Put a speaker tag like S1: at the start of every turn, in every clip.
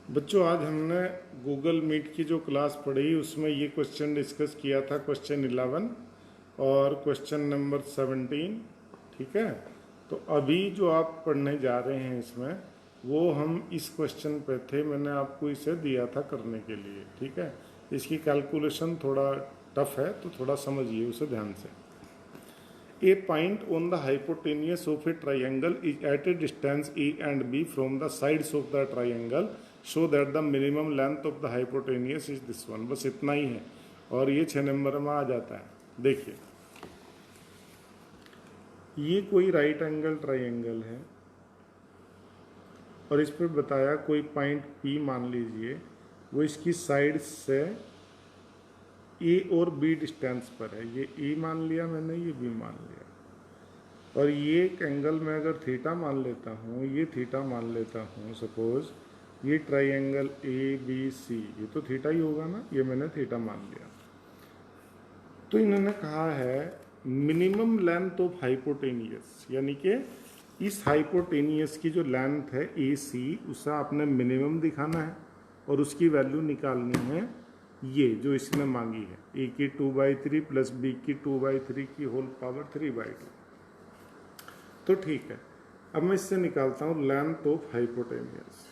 S1: बच्चों, आज हमने गूगल मीट की जो क्लास पढ़ी उसमें ये क्वेश्चन डिस्कस किया था, क्वेश्चन 11 और क्वेश्चन नंबर 17। ठीक है, तो अभी जो आप पढ़ने जा रहे हैं इसमें वो हम इस क्वेश्चन पे थे। मैंने आपको इसे दिया था करने के लिए। ठीक है, इसकी कैलकुलेशन थोड़ा टफ है तो थोड़ा समझिए उसे ध्यान से। A point on the hypotenuse of a triangle is at a distance A and B from the sides of the triangle, so that the minimum length of the hypotenuse is this one। बस इतना ही है और ये 6 number में आ जाता है। देखिए, ये कोई राइट एंगल ट्राइंगल है और इस पर बताया कोई पॉइंट P मान लीजिए, वो इसकी साइड से ए और बी डिस्टेंस पर है। ये ए मान लिया मैंने, ये बी मान लिया, और ये एक एंगल में अगर थीटा मान लेता हूँ, ये थीटा मान लेता हूँ, सपोज ये ट्राइंगल ए बी सी, ये तो थीटा ही होगा ना, ये मैंने थीटा मान लिया। तो इन्होंने कहा है मिनिमम लेंथ ऑफ हाइपोटेनियस, यानी कि इस हाइपोटेनियस की जो लेंथ है ए सी, उसे आपने मिनिमम दिखाना है और उसकी वैल्यू निकालनी है ये जो इसने मांगी है, ए की 2/3 प्लस बी की 2/3 की होल पावर 3/2। तो ठीक है, अब मैं इससे निकालता हूं लेंथ ऑफ हाइपोटेनियस।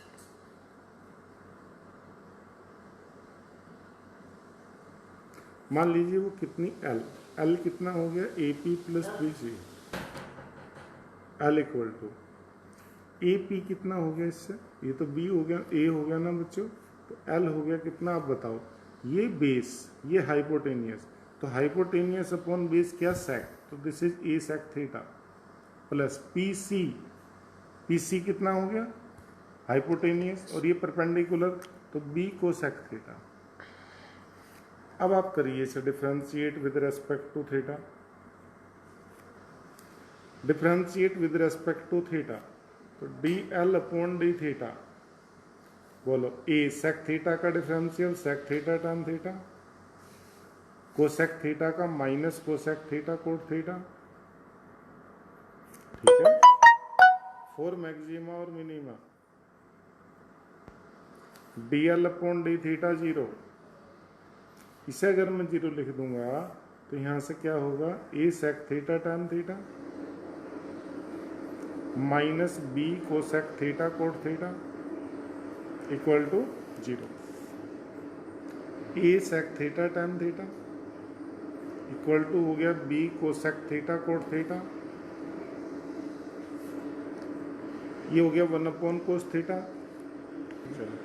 S1: मान लीजिए वो कितनी एल कितना हो गया, A P plus B C, L equal to A P कितना हो गया इससे, ये तो बी हो गया, ए हो गया ना बच्चों, तो एल हो गया कितना, आप बताओ। ये बेस, ये हाइपोटेनियस, तो हाइपोटेनियस अपॉन बेस क्या, सेक, तो this is A sec theta plus P C, P C कितना हो गया हाइपोटेनियस, और ये परपेंडिकुलर, तो बी कोसेक थीटा। अब आप करिए इसे differentiate with respect to theta, differentiate with respect to theta, तो d l upon D theta, बोलो ए सेक थीटा का differential sec theta tan theta, cosec theta का minus cosec theta cot theta. ठीक है, फॉर मैक्सिमा और minima d l upon D theta 0। इसे अगर मैं 0 लिख दूंगा तो यहां से क्या होगा, a sec theta tan theta minus b cosec theta cot theta equal to 0। A sec theta tan theta equal to हो गया b cosec theta cot theta, ये हो गया 1 अपॉन कोस थीटा। चलो,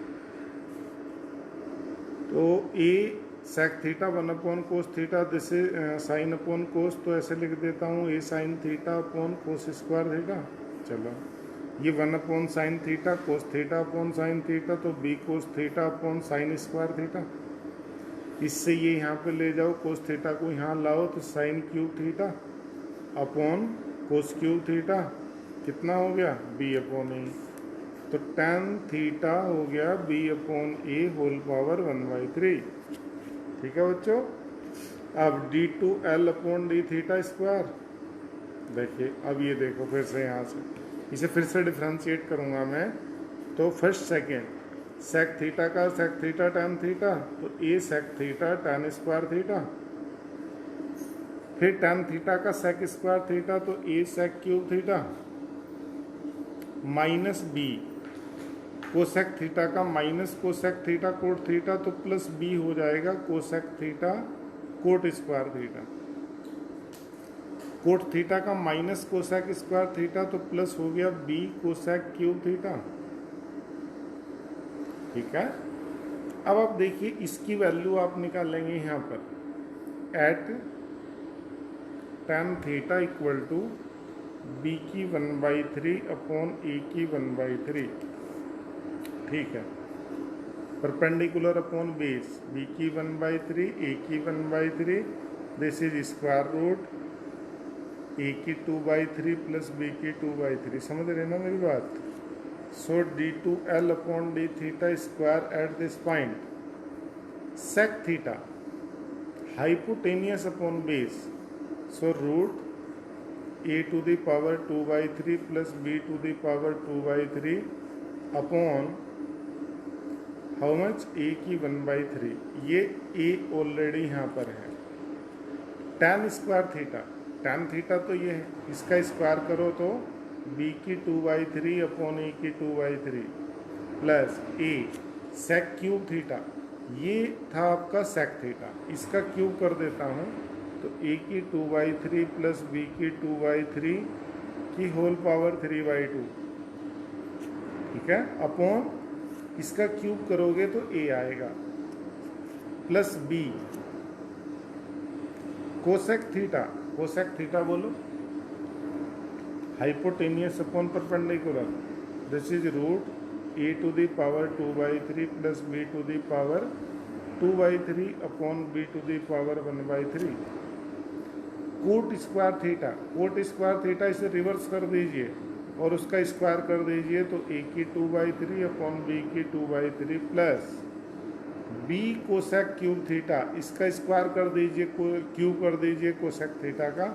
S1: तो a sec theta 1 upon cos theta, this sine upon cos, तो ऐसे लिख देता हूँ a sine theta upon cos square theta. चलो, ये 1 upon sine theta cos theta upon sine theta, तो b cos theta upon sine square theta. इससे ये यहाँ पे ले जाओ, कोस थीटा को यहाँ लाओ, तो sine cube theta upon cos cube theta कितना हो गया, बी अपॉन ए, तो टैन थीटा हो गया B upon A whole power 1/3। ठीक है बच्चों, अब D two L upon D theta square. देखिए, अब ये देखो फिर से यहाँ से इसे फिर से डिफ्रेंशिएट करूँगा मैं, तो फर्स्ट सेकेंड सेक थीटा का सेक थीटा टैन थीटा, तो a sec theta tan square theta, फिर टैन थीटा का सेक स्क्वायर थीटा, तो a sec cube theta minus b cosec theta का minus cosec theta cot theta, तो प्लस बी हो जाएगा cosec theta cot square theta, cot theta का minus cosec square theta, तो plus हो गया बी कोसेक क्यूब थीटा। ठीक है, अब आप देखिए इसकी वैल्यू आप निकालेंगे यहाँ पर, at tan theta equal to B की 1/3 अपॉन ए की 1/3। ठीक है, परपेंडिकुलर अपॉन बेस, बी की 1/3 ए की 1/3, दिस इज स्क्वायर रूट ए की 2/3 प्लस बी की 2/3। समझ रहे ना मेरी बात। So d two L upon D theta square at this point, sec theta hypotenuse upon base, so root a to the power 2/3 plus b to the power 2/3 upon how much, a की 1/3, ये a already यहाँ पर है। tan square theta, tan theta तो ये है, इसका square करो तो b की 2/3 अपॉन ए की 2/3 प्लस ए सेक क्यूब थीटा, ये था आपका सेक थीटा, इसका क्यूब कर देता हूँ तो a की 2/3 प्लस b की 2/3 की होल पावर 3/2, ठीक है, अपॉन इसका क्यूब करोगे तो a आएगा plus b cosec theta, cosec theta बोलो, hypotenuse upon perpendicular, this is root a to the power 2/3 plus b to the power 2/3 upon b to the power 1/3। Cot square theta, cot square theta इसे reverse कर दीजिए और उसका square कर दीजिए तो a की 2/3 अपॉन b की 2/3 plus b cosec cube theta, इसका स्क्वायर कर दीजिए, क्यूब कर दीजिए कोसेक थीटा का,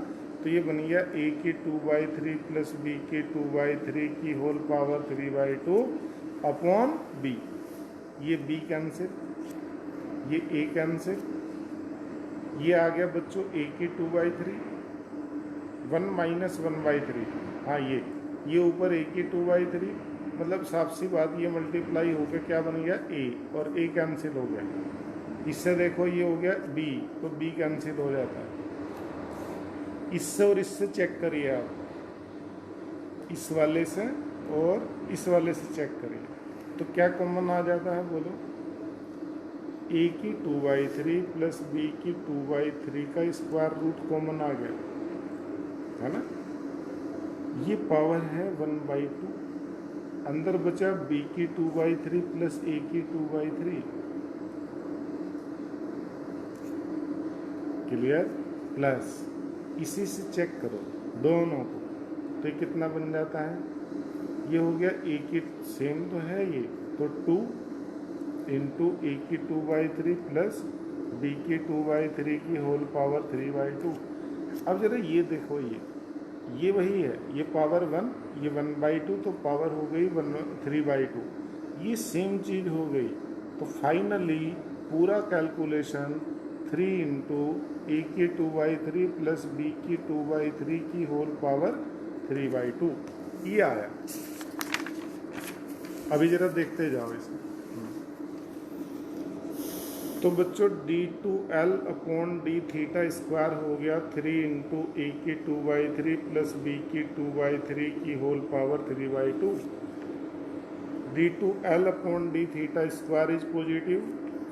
S1: तो ये बन गया a की 2/3 प्लस b की 2/3 की होल पावर 3/2 अपॉन b। ये b कैंसिल, ये a कैंसिल, ये आ गया बच्चों a की 2/3, 1 माइनस 1/3, हाँ ये ऊपर a की 2/3, मतलब साफ सी बात, ये मल्टीप्लाई होकर क्या बन गया a, और a कैंसिल हो गया, इससे देखो ये हो गया b, तो b कैंसिल हो जाता है। इससे और इससे चेक करिए आप, इस वाले से और इस वाले से चेक करिए, तो क्या कॉमन आ जाता है बोलो, a की 2/3 प्लस b की 2/3 का स्क्वायर रूट कॉमन आ गया, है ना, ये पावर है 1/2, अंदर बचा b की 2/3 प्लस a की 2/3, क्लियर, प्लस इसी से चेक करो दोनों को, तो ये कितना बन जाता है, ये हो गया a की, सेम तो है ये, तो 2 इंटू a की 2/3 प्लस b की 2/3 की होल पावर 3/2। अब जरा ये देखो, ये वही है, ये पावर 1, ये 1/2, तो पावर हो गई 3/2, ये सेम चीज़ हो गई। तो फाइनली पूरा कैलकुलेशन 3 इंटू ए की 2/3 प्लस बी की 2/3 की होल पावर 3/2, ये आया। अभी जरा देखते जाओ इसे। तो बच्चों d2l upon D theta square हो गया 3 इंटू ए की 2/3 प्लस बी की 2/3 की whole power 3/2। d2l upon D theta square is positive,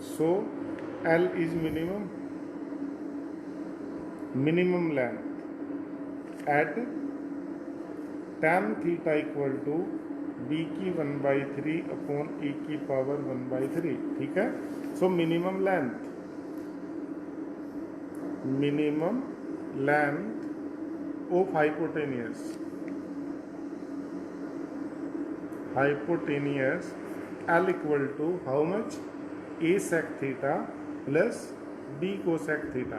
S1: so l is minimum length at tan theta equal to b की 1/3 अपॉन e की पावर 1/3, ठीक है। So minimum length of hypotenuse L equal to how much, a sec theta plus b cosec theta.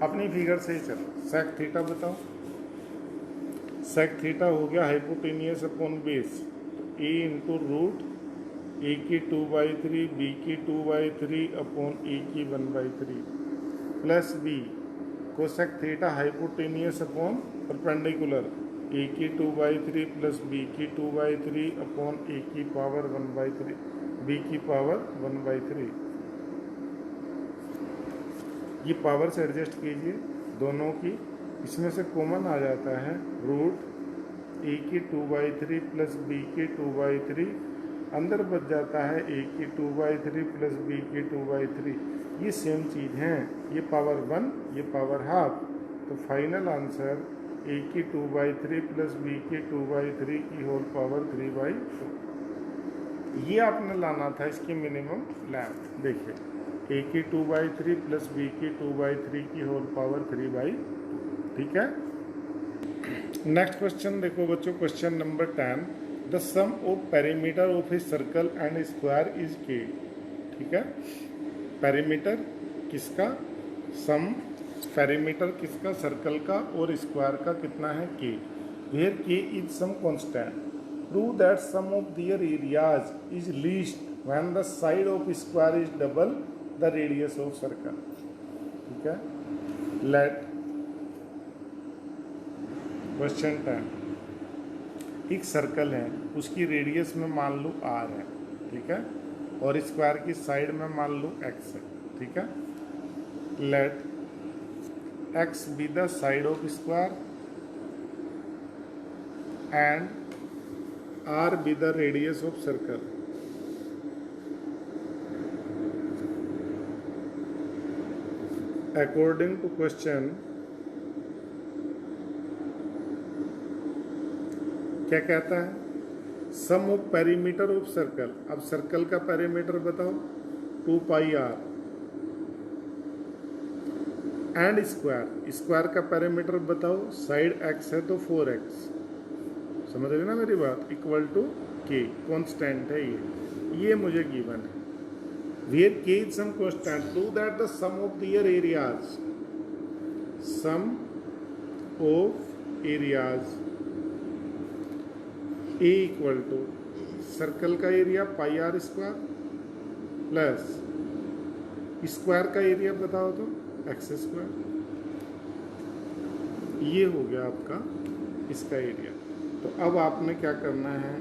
S1: अपनी figure से ही चलो, sec theta बताओ, sec theta हो गया hypotenuse upon base, a into root a की 2/3 b की 2/3 अपॉन a की 1/3 plus b cosec theta hypotenuse upon perpendicular, a की 2/3 प्लस b की 2/3 अपॉन a की पावर 1/3 b की पावर 1/3। ये पावर से एडजस्ट कीजिए दोनों की, इसमें से कॉमन आ जाता है रूट a की 2/3 प्लस b की 2/3, अंदर बच जाता है a की 2/3 प्लस b की 2/3, ये सेम चीज़ हैं, ये पावर 1 ये पावर हाफ, तो फाइनल आंसर a की 2/3 प्लस b की 2/3 की होल पावर 3/2। ये आपने लाना था इसकी मिनिमम लेंथ, देखिए a की 2/3 प्लस b की 2/3 की होल पावर 3/2, ठीक है। नेक्स्ट क्वेश्चन देखो बच्चों, question number 10, the sum of perimeter of a circle and square is K, ठीक है। पेरीमीटर किसका, सम पेरीमीटर किसका, सर्कल का, और स्क्वायर का कितना है K, where K is some constant. Prove that sum of their areas is least when the side of square is double the radius of circle. ठीक है, लेट क्वेश्चन 10, एक सर्कल है, उसकी रेडियस में मान लो r है, ठीक है, और स्क्वायर की साइड में मान लो x है, ठीक है। Let x be the side of square and r be the radius of circle। According to question, क्या कहता है? सम ऑफ पेरीमीटर ऑफ सर्कल। अब सर्कल का पेरीमीटर बताओ, 2 पाई r एंड स्क्वायर, स्क्वायर का पेरीमीटर बताओ, साइड x है तो 4x, समझ रहे ना मेरी बात, इक्वल टू k, कॉन्स्टेंट है ये मुझे गिवन है। Where k is some constant, prove that the sum of their areas, sum of areas a equal to circle का area pi r square plus square का एरिया बताओ तो x square, ये हो गया आपका इसका एरिया। तो अब आपने क्या करना है,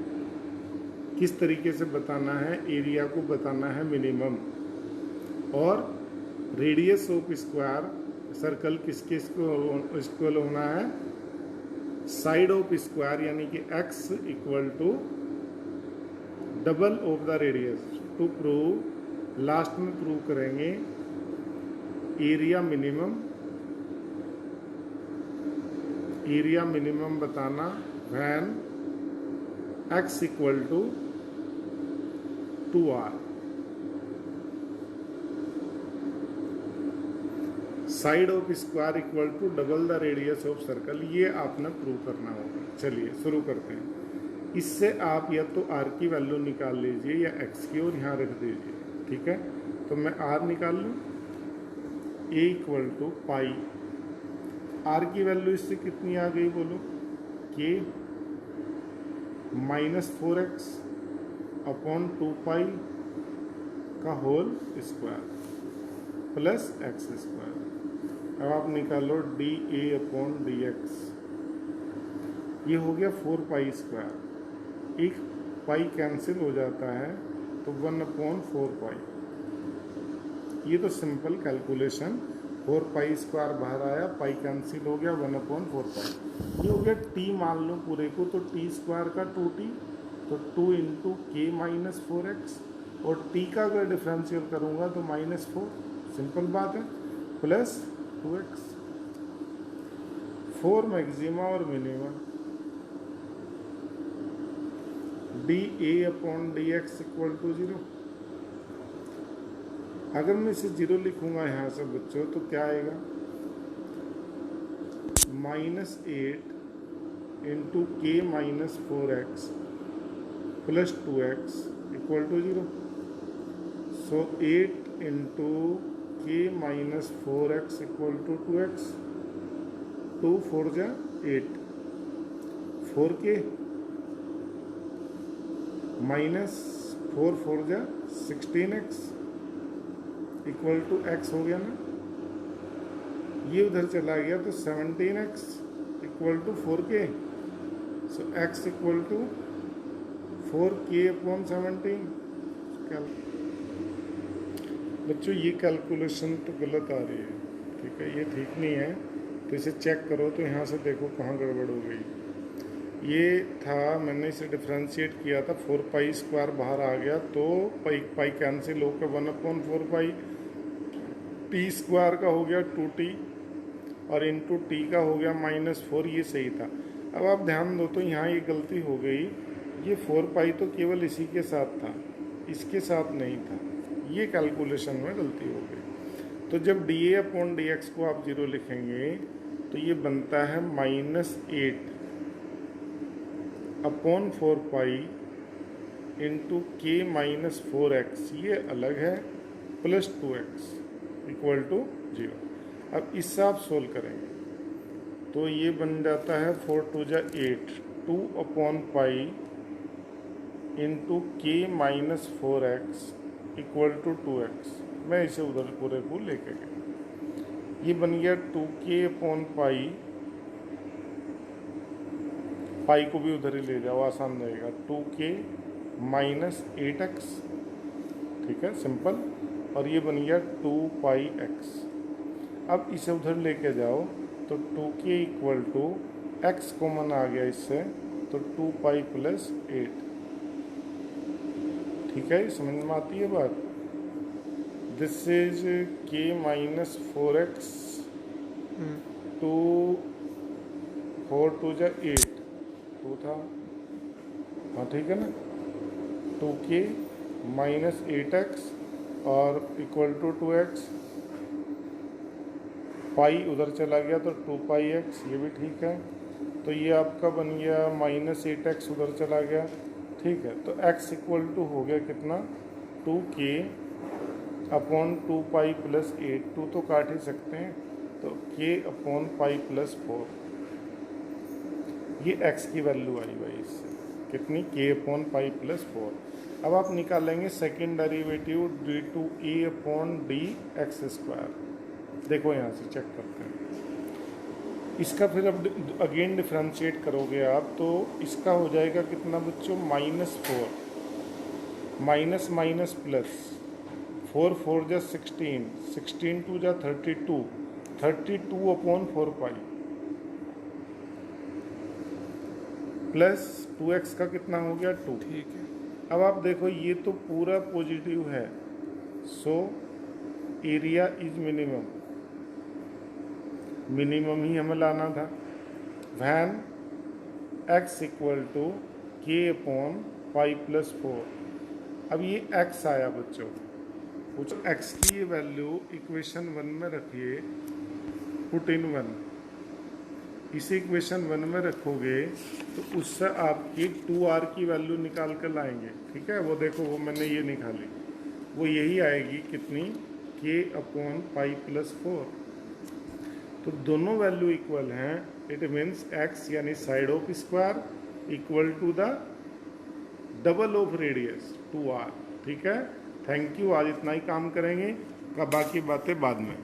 S1: किस तरीके से बताना है, एरिया को बताना है मिनिमम, और रेडियस ऑफ स्क्वायर सर्कल किसके इक्वल होना है, साइड ऑफ स्क्वायर यानी कि x equal to double of the radius. To prove, last में प्रूव करेंगे एरिया मिनिमम बताना when x equal to 2r, side of square equal to double the radius of circle, ये आपने prove करना होगा। चलिए शुरू करते हैं। इससे आप या तो r की वैल्यू निकाल लीजिए या x की, और यहाँ रख दीजिए, ठीक है। तो मैं r निकाल लूँ, a equal to pi, r की वैल्यू इससे कितनी आ गई बोलो, k minus 4x upon 2 pi का whole square plus X square. अब आप निकालो D A upon D X, ये हो गया 4 पाई स्क्वायर, एक पाई कैंसिल हो जाता है तो 1 अपॉन 4 पाई। ये तो सिंपल कैलकुलेशन, 4 पाई स्क्वायर बाहर आया, पाई कैंसिल हो गया, 1 अपॉन 4 पाई। ये हो गया टी मान लो पूरे को, तो टी स्क्वायर का 2t, तो 2 इंटू के माइनस 4x, और टी का अगर डिफरेंशियल करूँगा तो -4, सिंपल बात है, प्लस 2x। 4 मैक्सिमा और minima, D A upon D X equal to 0। अगर मैं इसे 0 लिखूंगा यहाँ से बच्चों तो क्या आएगा, -8 इंटू के minus 4x plus 2x equal to 0। So 8 into के minus 4x equal to 2x, 2 4 जा 8, 4k माइनस 4 4 जा 16x इक्वल टू x हो गया ना, ये उधर चला गया तो 17x equal to 4k। So x equal to 4k upon 17। बच्चों ये कैलकुलेशन तो गलत आ रही है, ठीक है, ये ठीक नहीं है, तो इसे चेक करो। तो यहाँ से देखो कहाँ गड़बड़ हो गई। ये था, मैंने इसे डिफ्रेंशिएट किया था, 4 पाई स्क्वायर बाहर आ गया तो पाई कैंसिल होकर 1 अपॉन 4 पाई, टी स्क्वायर का हो गया 2t और इंटू टी का हो गया -4, ये सही था। अब आप ध्यान दो तो यहाँ ये गलती हो गई, ये 4 पाई तो केवल इसी के साथ था, इसके साथ नहीं था, ये कैलकुलेशन में गलती हो गई। तो जब D A upon D x को आप 0 लिखेंगे तो ये बनता है -8 अपॉन 4 पाई इंटू के माइनस 4x, ये अलग है, प्लस 2x इक्वल टू 0। अब इससे आप सोल्व करेंगे तो ये बन जाता है 4 2 जा 8, 2 अपॉन पाई इंटू के minus 4x equal to 2x। मैं इसे उधर पूरे को लेके गया, ये बन गया 2k अपॉन पाई, पाई को भी उधर ही ले जाओ, आसान रहेगा, 2k माइनस 8x, ठीक है, सिंपल। और ये बन गया 2 पाई x। अब इसे उधर लेके जाओ तो 2k equal to x common आ गया इससे, तो 2 पाई प्लस 8, ठीक है, समझ में आती है बात। This is k minus 4x, 2 4 2 जा 8, 2 था, हाँ ठीक है ना, 2k माइनस 8x और इक्वल टू 2x, पाई उधर चला गया तो 2 पाई x, ये भी ठीक है। तो ये आपका बन गया माइनस 8x उधर चला गया, ठीक है। तो x इक्वल टू हो गया कितना, 2k अपॉन 2 पाई प्लस 8, 2 तो काट ही सकते हैं, तो k अपॉन पाई प्लस 4, ये x की वैल्यू आई भाई इससे, कितनी, k अपॉन पाई प्लस 4। अब आप निकालेंगे second derivative D two A upon D X square. देखो यहाँ से चेक करते हैं इसका, फिर अब अगेन डिफ्रेंशिएट करोगे आप तो इसका हो जाएगा कितना बच्चों, -4 माइनस माइनस प्लस 4 4 जा 16, 16 2 जा 32, 32 अपॉन 4 पाई प्लस 2x का कितना हो गया 2, ठीक है। अब आप देखो ये तो पूरा पॉजिटिव है, so area is minimum, minimum ही हमें लाना था। When x equal to k upon pi plus 4। अब ये x आया बच्चों, कुछ x की ये वैल्यू इक्वेशन 1 में रखिए, पुट इन 1, इसे इक्वेशन 1 में रखोगे तो उससे आपकी 2r की वैल्यू निकाल कर लाएंगे, ठीक है। वो देखो वो मैंने ये निकाली, वो यही आएगी कितनी, k अपॉन पाई प्लस 4। तो दोनों वैल्यू इक्वल हैं, इट मीन्स x यानी side of square equal to the double of radius 2r, ठीक है। थैंक यू, आज इतना ही काम करेंगे, बाकी बातें बाद में।